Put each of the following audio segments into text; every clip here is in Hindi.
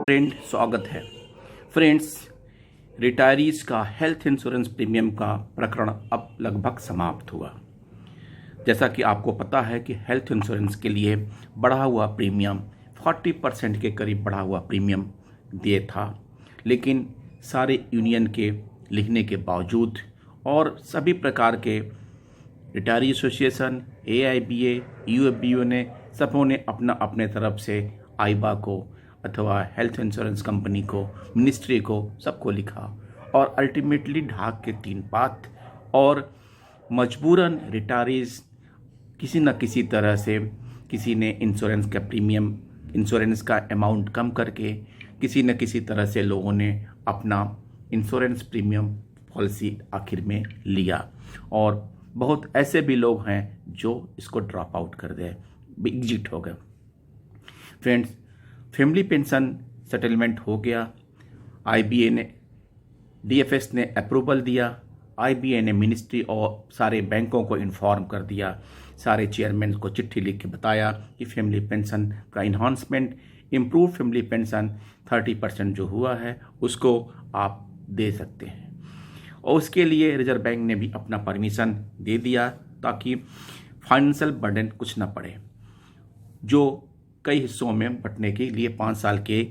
फ्रेंड स्वागत है। फ्रेंड्स, रिटायरीज का हेल्थ इंश्योरेंस प्रीमियम का प्रकरण अब लगभग समाप्त हुआ। जैसा कि आपको पता है कि हेल्थ इंश्योरेंस के लिए बढ़ा हुआ प्रीमियम 40% के करीब बढ़ा हुआ प्रीमियम दिए था, लेकिन सारे यूनियन के लिखने के बावजूद और सभी प्रकार के रिटायरी एसोसिएशन, AIBA, UFBO ने सबों ने अपना अपने तरफ से आईबा को अथवा हेल्थ इंश्योरेंस कंपनी को, मिनिस्ट्री को, सबको लिखा और अल्टीमेटली ढाक के 3 पात और मजबूरन रिटायरीज किसी न किसी तरह से किसी ने इंश्योरेंस का प्रीमियम, इंश्योरेंस का अमाउंट कम करके किसी न किसी तरह से लोगों ने अपना इंश्योरेंस प्रीमियम पॉलिसी आखिर में लिया और बहुत ऐसे भी लोग हैं जो इसको ड्रॉप आउट कर गए, एग्जिट हो गए। फ्रेंड्स, फैमिली पेंशन सेटलमेंट हो गया। IBA ने, DFS ने अप्रूवल दिया। IBA ने मिनिस्ट्री और सारे बैंकों को इन्फॉर्म कर दिया, सारे चेयरमैन को चिट्ठी लिख के बताया कि फैमिली पेंशन का इन्हांसमेंट, इम्प्रूव फैमिली पेंशन 30% जो हुआ है उसको आप दे सकते हैं। और उसके लिए रिजर्व बैंक ने भी अपना परमिशन दे दिया ताकि फाइनेंशियल बर्डन कुछ ना पड़े, जो कई हिस्सों में बंटने के लिए 5 साल के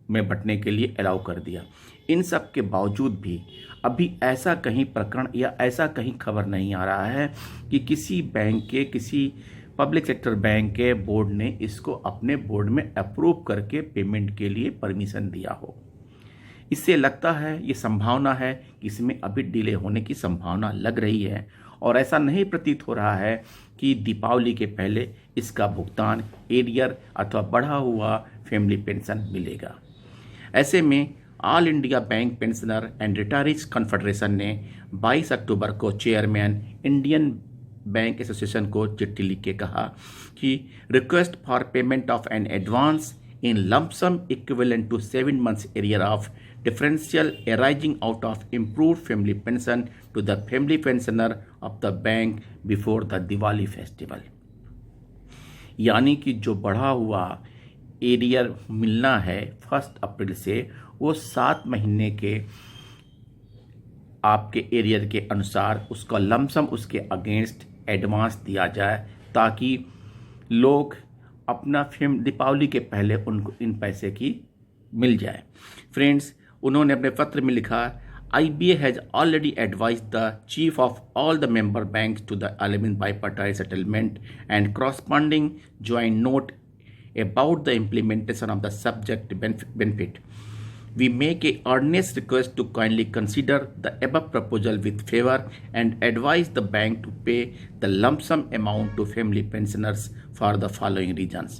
में बंटने के लिए अलाउ कर दिया। इन सब के बावजूद भी अभी ऐसा कहीं प्रकरण या ऐसा कहीं खबर नहीं आ रहा है कि किसी बैंक के, किसी पब्लिक सेक्टर बैंक के बोर्ड ने इसको अपने बोर्ड में अप्रूव करके पेमेंट के लिए परमिशन दिया हो। इससे लगता है, ये संभावना है कि इसमें अभी डिले होने की संभावना लग रही है और ऐसा नहीं प्रतीत हो रहा है कि दीपावली के पहले इसका भुगतान एरियर अथवा बढ़ा हुआ फैमिली पेंशन मिलेगा। ऐसे में all India bank pensioner and retirees confederation ने 22 अक्टूबर को चेयरमैन इंडियन बैंक एसोसिएशन को चिट्ठी लिख के कहा कि request for payment of an advance in lump sum equivalent to 7 months arrear of differential arising out of improved family pension to the family pensioner of the bank before the Diwali festival। यानी कि जो बढ़ा हुआ एरियर मिलना है 1 अप्रैल से, वो 7 महीने के आपके एरियर के अनुसार उसका लमसम उसके अगेंस्ट एडवांस दिया जाए ताकि लोग अपना दीपावली के पहले उनको इन पैसे की मिल जाए। फ्रेंड्स, उन्होंने अपने पत्र में लिखा, IBA has already advise the chief of all the member banks to the 11 bipartite settlement and corresponding joint note about the implementation of the subject benefit. We make a earnest request to kindly consider the above proposal with favor and advise the bank to pay the lump sum amount to family pensioners for the following reasons.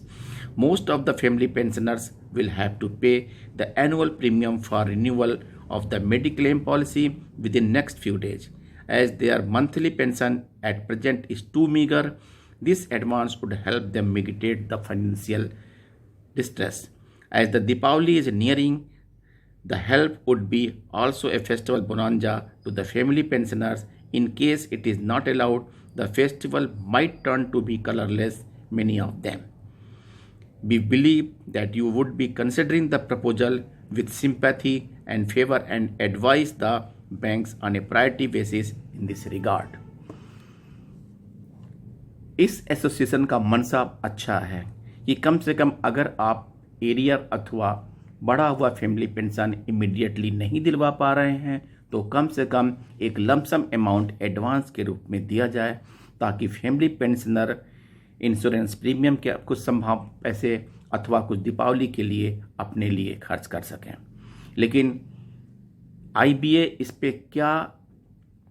Most of the family pensioners will have to pay the annual premium for renewal of the Mediclaim policy within next few days. As their monthly pension at present is too meager, this advance would help them mitigate the financial distress. As the Deepavali is nearing, the help would be also a festival bonanza to the family pensioners. In case it is not allowed, the festival might turn to be colorless, many of them. We believe that you would be considering the proposal with sympathy and favor and advise the banks on a priority basis in this regard. इस एसोसिएशन का मनसा अच्छा है कि कम से कम अगर आप एरियर अथवा बढ़ा हुआ फैमिली पेंशन इमीडिएटली नहीं दिलवा पा रहे हैं तो कम से कम एक लमसम अमाउंट एडवांस के रूप में दिया जाए ताकि फैमिली पेंशनर इंश्योरेंस प्रीमियम के कुछ संभाव पैसे अथवा कुछ दीपावली के लिए अपने लिए खर्च कर सकें। लेकिन IBA इस पे क्या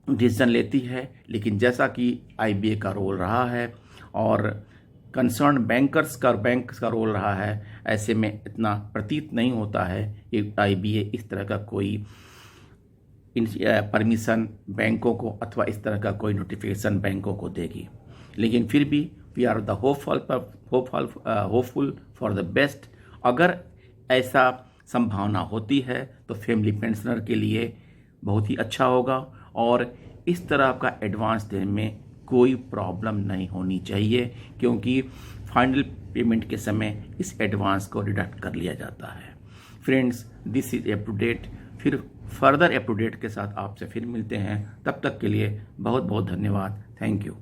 डिसीजन लेती है, लेकिन जैसा कि IBA का रोल रहा है और कंसर्न बैंक का रोल रहा है, ऐसे में इतना प्रतीत नहीं होता है कि IBA इस तरह का कोई परमिशन बैंकों को अथवा इस तरह का कोई नोटिफिकेशन बैंकों को देगी। लेकिन फिर भी we are the hopeful for the best. अगर ऐसा संभावना होती है तो फैमिली पेंशनर के लिए बहुत ही अच्छा होगा और इस तरह का एडवांस देने में कोई प्रॉब्लम नहीं होनी चाहिए, क्योंकि फाइनल पेमेंट के समय इस एडवांस को डिडक्ट कर लिया जाता है। Friends, this is up to date. फिर फर्दर अप टू डेट के साथ आपसे फिर मिलते हैं। तब तक के लिए बहुत बहुत धन्यवाद। Thank you.